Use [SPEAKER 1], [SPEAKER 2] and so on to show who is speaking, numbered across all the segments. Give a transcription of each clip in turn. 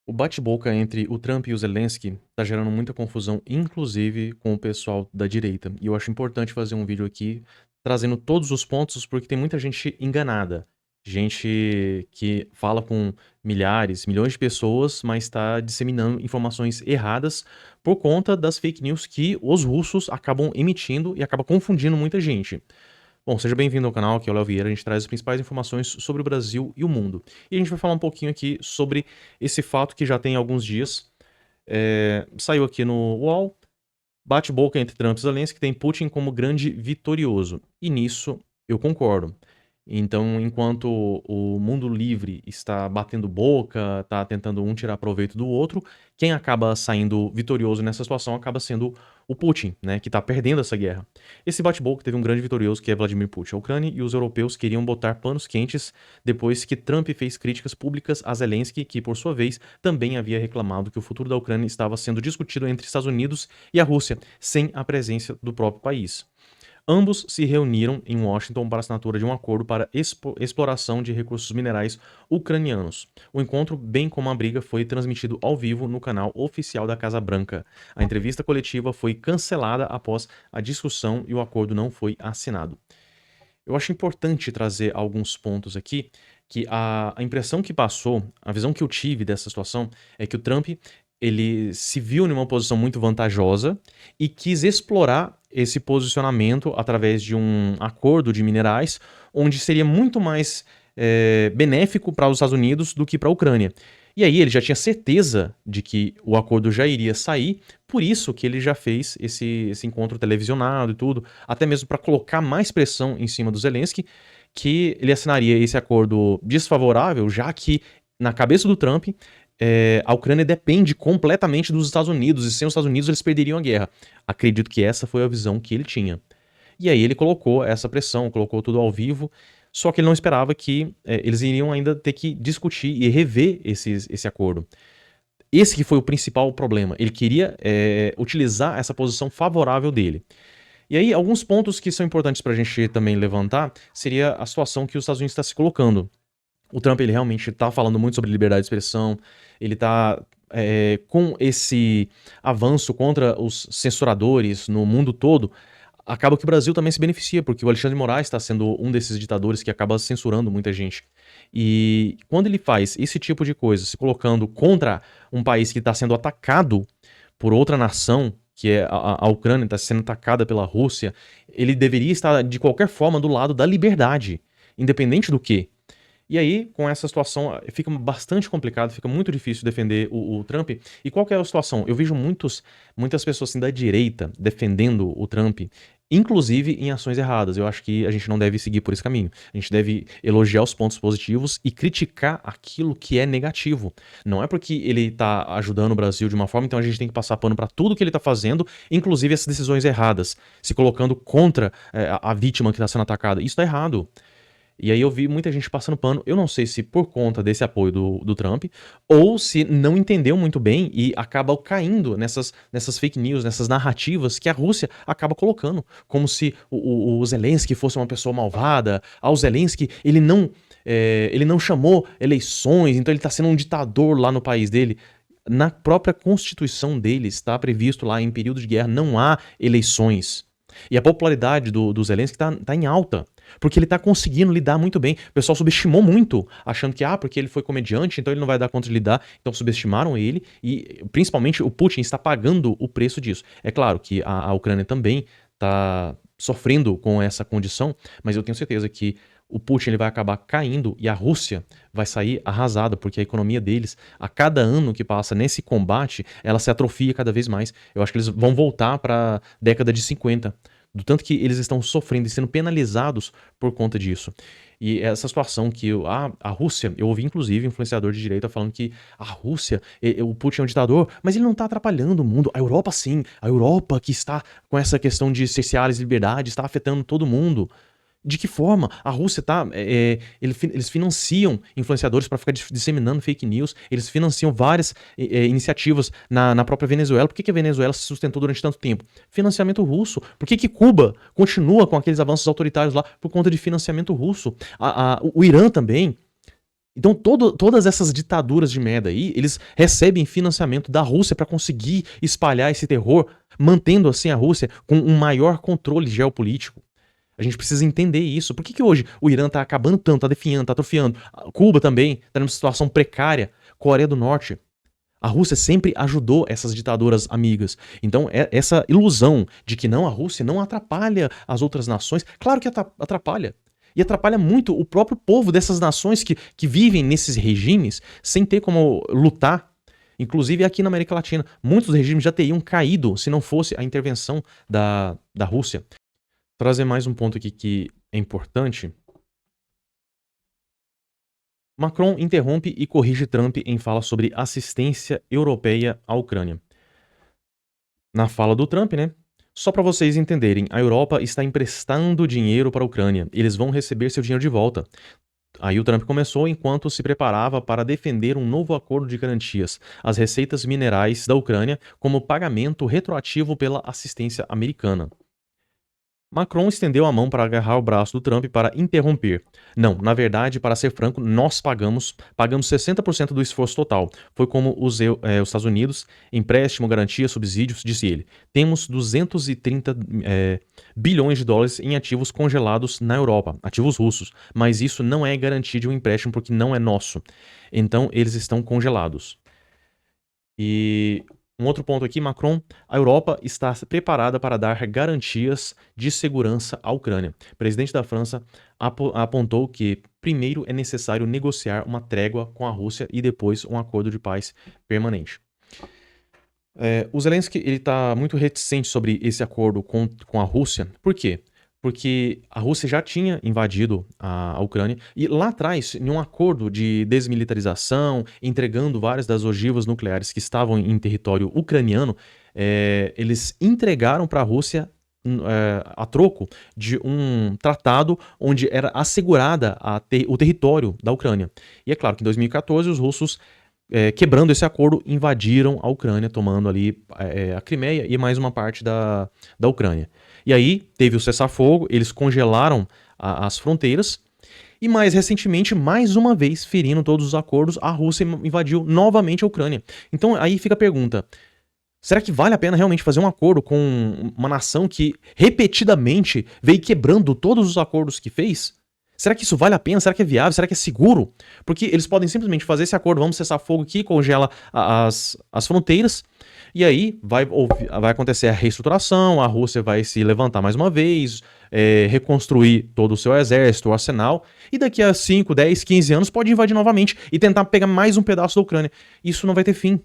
[SPEAKER 1] O bate-boca entre o Trump e o Zelensky tá gerando muita confusão, inclusive com o pessoal da direita. E eu acho importante fazer um vídeo aqui trazendo todos os pontos, porque tem muita gente enganada. Gente que fala com milhares, milhões de pessoas, mas está disseminando informações erradas por conta das fake news que os russos acabam emitindo e acaba confundindo muita gente. Bom, seja bem-vindo ao canal, aqui é o Léo Vieira, a gente traz as principais informações sobre o Brasil e o mundo. E a gente vai falar um pouquinho aqui sobre esse fato que já tem alguns dias. Saiu aqui no UOL, bate-boca entre Trump e Zelensky tem Putin como grande vitorioso. E nisso eu concordo. Então, enquanto o mundo livre está batendo boca, está tentando um tirar proveito do outro, quem acaba saindo vitorioso nessa situação acaba sendo o Putin, né, que está perdendo essa guerra. Esse bate-boca teve um grande vitorioso que é Vladimir Putin. A Ucrânia e os europeus queriam botar panos quentes depois que Trump fez críticas públicas a Zelensky, que por sua vez também havia reclamado que o futuro da Ucrânia estava sendo discutido entre Estados Unidos e a Rússia, sem a presença do próprio país. Ambos se reuniram em Washington para a assinatura de um acordo para exploração de recursos minerais ucranianos. O encontro, bem como a briga, foi transmitido ao vivo no canal oficial da Casa Branca. A entrevista coletiva foi cancelada após a discussão e o acordo não foi assinado. Eu acho importante trazer alguns pontos aqui, que a impressão que passou, a visão que eu tive dessa situação, é que o Trump ele se viu numa posição muito vantajosa e quis explorar esse posicionamento através de um acordo de minerais, onde seria muito mais benéfico para os Estados Unidos do que para a Ucrânia. E aí ele já tinha certeza de que o acordo já iria sair, por isso que ele já fez esse encontro televisionado e tudo, até mesmo para colocar mais pressão em cima do Zelensky, que ele assinaria esse acordo desfavorável, já que na cabeça do Trump a Ucrânia depende completamente dos Estados Unidos, e sem os Estados Unidos eles perderiam a guerra. Acredito que essa foi a visão que ele tinha. E aí ele colocou essa pressão, colocou tudo ao vivo, só que ele não esperava que eles iriam ainda ter que discutir e rever esse acordo. Esse que foi o principal problema. Ele queria utilizar essa posição favorável dele. E aí, alguns pontos que são importantes para a gente também levantar seria a situação que os Estados Unidos está se colocando. O Trump, ele realmente está falando muito sobre liberdade de expressão, ele está com esse avanço contra os censuradores no mundo todo, acaba que o Brasil também se beneficia, porque o Alexandre de Moraes está sendo um desses ditadores que acaba censurando muita gente. E quando ele faz esse tipo de coisa, se colocando contra um país que está sendo atacado por outra nação, que é a Ucrânia, está sendo atacada pela Rússia, ele deveria estar de qualquer forma do lado da liberdade, independente do que. E aí, com essa situação, fica bastante complicado, fica muito difícil defender o Trump. E qual que é a situação? Eu vejo muitas pessoas assim, da direita defendendo o Trump, inclusive em ações erradas. Eu acho que a gente não deve seguir por esse caminho. A gente deve elogiar os pontos positivos e criticar aquilo que é negativo. Não é porque ele está ajudando o Brasil de uma forma, então a gente tem que passar pano para tudo que ele está fazendo, inclusive essas decisões erradas, se colocando contra a vítima que está sendo atacada. Isso está errado. E aí eu vi muita gente passando pano, eu não sei se por conta desse apoio do Trump, ou se não entendeu muito bem e acaba caindo nessas fake news, nessas narrativas que a Rússia acaba colocando, como se o Zelensky fosse uma pessoa malvada, o Zelensky, ele não chamou eleições, então ele está sendo um ditador lá no país dele. Na própria constituição dele está previsto lá, em período de guerra, não há eleições. E a popularidade do Zelensky tá em alta. Porque ele tá conseguindo lidar muito bem. O pessoal subestimou muito, achando que, porque ele foi comediante, então ele não vai dar conta de lidar. Então subestimaram ele e, principalmente, o Putin está pagando o preço disso. É claro que a Ucrânia também tá sofrendo com essa condição, mas eu tenho certeza que o Putin ele vai acabar caindo e a Rússia vai sair arrasada, porque a economia deles, a cada ano que passa nesse combate, ela se atrofia cada vez mais. Eu acho que eles vão voltar para a década de 50, do tanto que eles estão sofrendo e sendo penalizados por conta disso. E essa situação que a Rússia, eu ouvi inclusive influenciador de direita falando que a Rússia, o Putin é um ditador, mas ele não está atrapalhando o mundo. A Europa sim, a Europa que está com essa questão de cercear liberdade, está afetando todo mundo. De que forma? A Rússia eles financiam influenciadores para ficar disseminando fake news, eles financiam várias iniciativas na própria Venezuela. Por que a Venezuela se sustentou durante tanto tempo? Financiamento russo. Por que Cuba continua com aqueles avanços autoritários lá? Por conta de financiamento russo. O Irã também. Então todas essas ditaduras de merda aí, eles recebem financiamento da Rússia para conseguir espalhar esse terror, mantendo assim a Rússia com um maior controle geopolítico. A gente precisa entender isso. Por que hoje o Irã tá acabando tanto, tá definhando, tá atrofiando? Cuba também tá numa situação precária. Coreia do Norte. A Rússia sempre ajudou essas ditaduras amigas. Então, essa ilusão de que não, a Rússia não atrapalha as outras nações, claro que atrapalha. E atrapalha muito o próprio povo dessas nações que vivem nesses regimes sem ter como lutar. Inclusive aqui na América Latina, muitos regimes já teriam caído se não fosse a intervenção da Rússia. Trazer mais um ponto aqui que é importante. Macron interrompe e corrige Trump em fala sobre assistência europeia à Ucrânia. Na fala do Trump, né? Só para vocês entenderem, a Europa está emprestando dinheiro para a Ucrânia. Eles vão receber seu dinheiro de volta. Aí o Trump começou enquanto se preparava para defender um novo acordo de garantias às receitas minerais da Ucrânia como pagamento retroativo pela assistência americana. Macron estendeu a mão para agarrar o braço do Trump para interromper. Não, na verdade, para ser franco, nós pagamos 60% do esforço total. Foi como os Estados Unidos, empréstimo, garantia, subsídios, disse ele. Temos 230 bilhões de dólares em ativos congelados na Europa, ativos russos, mas isso não é garantia de um empréstimo porque não é nosso. Então, eles estão congelados. E um outro ponto aqui, Macron, a Europa está preparada para dar garantias de segurança à Ucrânia. O presidente da França apontou que primeiro é necessário negociar uma trégua com a Rússia e depois um acordo de paz permanente. O Zelensky está muito reticente sobre esse acordo com a Rússia. Por quê? Porque a Rússia já tinha invadido a Ucrânia e lá atrás, em um acordo de desmilitarização, entregando várias das ogivas nucleares que estavam em território ucraniano, eles entregaram para a Rússia a troco de um tratado onde era assegurada o território da Ucrânia. E é claro que em 2014 os russos, quebrando esse acordo, invadiram a Ucrânia, tomando ali a Crimeia e mais uma parte da Ucrânia. E aí teve o cessar-fogo, eles congelaram as fronteiras e mais recentemente, mais uma vez, ferindo todos os acordos, a Rússia invadiu novamente a Ucrânia. Então aí fica a pergunta, será que vale a pena realmente fazer um acordo com uma nação que repetidamente veio quebrando todos os acordos que fez? Será que isso vale a pena? Será que é viável? Será que é seguro? Porque eles podem simplesmente fazer esse acordo, vamos cessar fogo aqui, congela as fronteiras, e aí vai acontecer a reestruturação, a Rússia vai se levantar mais uma vez, reconstruir todo o seu exército, o arsenal, e daqui a 5, 10, 15 anos pode invadir novamente e tentar pegar mais um pedaço da Ucrânia. Isso não vai ter fim.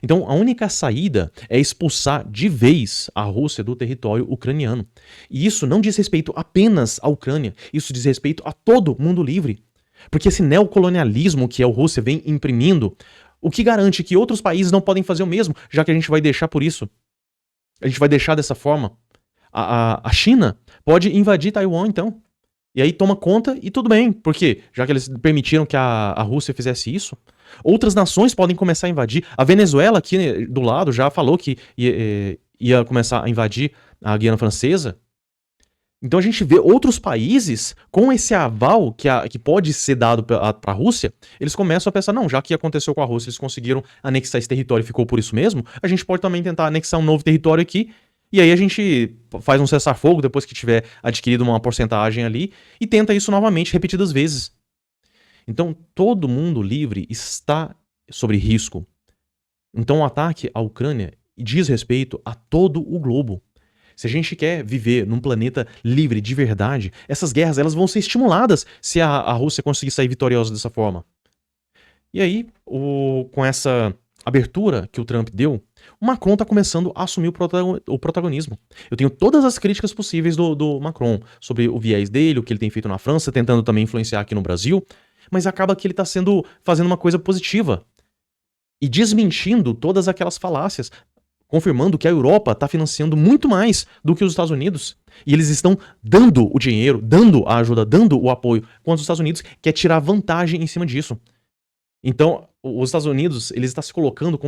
[SPEAKER 1] Então, a única saída é expulsar de vez a Rússia do território ucraniano. E isso não diz respeito apenas à Ucrânia, isso diz respeito a todo mundo livre. Porque esse neocolonialismo que a Rússia vem imprimindo, o que garante que outros países não podem fazer o mesmo, já que a gente vai deixar por isso? A gente vai deixar dessa forma? A China pode invadir Taiwan, então. E aí toma conta e tudo bem. Por quê? Já que eles permitiram que a Rússia fizesse isso, outras nações podem começar a invadir. A Venezuela, aqui do lado, já falou que ia começar a invadir a Guiana Francesa. Então a gente vê outros países com esse aval que pode ser dado para a Rússia, eles começam a pensar, não, já que aconteceu com a Rússia, eles conseguiram anexar esse território e ficou por isso mesmo, a gente pode também tentar anexar um novo território aqui, e aí a gente faz um cessar-fogo depois que tiver adquirido uma porcentagem ali, e tenta isso novamente, repetidas vezes. Então, todo mundo livre está sob risco. Então, o ataque à Ucrânia diz respeito a todo o globo. Se a gente quer viver num planeta livre de verdade, essas guerras elas vão ser estimuladas se a Rússia conseguir sair vitoriosa dessa forma. E aí, com essa abertura que o Trump deu, o Macron está começando a assumir o protagonismo. Eu tenho todas as críticas possíveis do Macron sobre o viés dele, o que ele tem feito na França, tentando também influenciar aqui no Brasil, mas acaba que ele está fazendo uma coisa positiva e desmentindo todas aquelas falácias, confirmando que a Europa está financiando muito mais do que os Estados Unidos. E eles estão dando o dinheiro, dando a ajuda, dando o apoio, quando os Estados Unidos quer tirar vantagem em cima disso. Então, os Estados Unidos, eles estão se colocando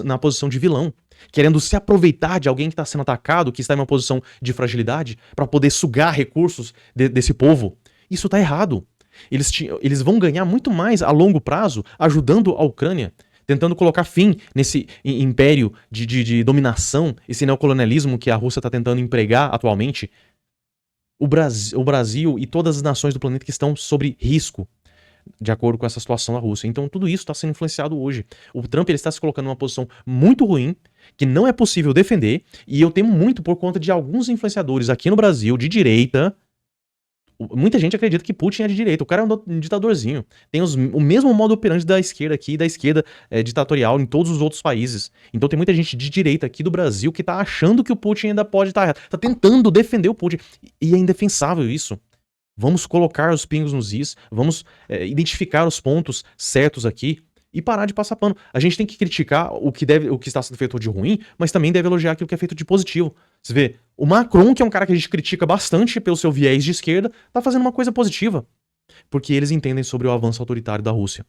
[SPEAKER 1] na posição de vilão, querendo se aproveitar de alguém que está sendo atacado, que está em uma posição de fragilidade, para poder sugar recursos desse povo. Isso está errado. Eles vão ganhar muito mais a longo prazo ajudando a Ucrânia, tentando colocar fim nesse império de dominação, esse neocolonialismo que a Rússia está tentando empregar atualmente. O Brasil e todas as nações do planeta que estão sob risco, de acordo com essa situação da Rússia. Então tudo isso está sendo influenciado hoje. O Trump ele está se colocando numa posição muito ruim, que não é possível defender, e eu temo muito por conta de alguns influenciadores aqui no Brasil, de direita. Muita gente acredita que Putin é de direita. O cara é um ditadorzinho. Tem o mesmo modo operante da esquerda aqui, da esquerda ditatorial em todos os outros países. Então tem muita gente de direita aqui do Brasil que tá achando que o Putin ainda pode estar errado. Tá tentando defender o Putin. E é indefensável isso. Vamos colocar os pingos nos is, vamos identificar os pontos certos aqui e parar de passar pano. A gente tem que criticar o que está sendo feito de ruim, mas também deve elogiar aquilo que é feito de positivo. Você vê, o Macron, que é um cara que a gente critica bastante pelo seu viés de esquerda, tá fazendo uma coisa positiva, porque eles entendem sobre o avanço autoritário da Rússia.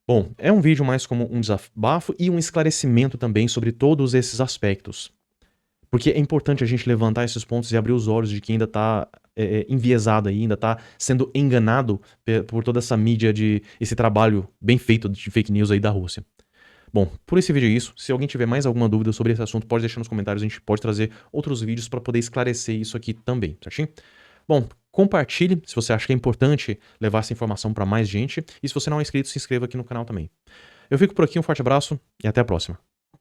[SPEAKER 1] Bom, é um vídeo mais como um desabafo e um esclarecimento também sobre todos esses aspectos. Porque é importante a gente levantar esses pontos e abrir os olhos de quem ainda tá enviesado aí, ainda tá sendo enganado por toda essa mídia esse trabalho bem feito de fake news aí da Rússia. Bom, por esse vídeo é isso. Se alguém tiver mais alguma dúvida sobre esse assunto, pode deixar nos comentários, a gente pode trazer outros vídeos para poder esclarecer isso aqui também, certinho? Bom, compartilhe se você acha que é importante levar essa informação para mais gente, e se você não é inscrito, se inscreva aqui no canal também. Eu fico por aqui, um forte abraço e até a próxima.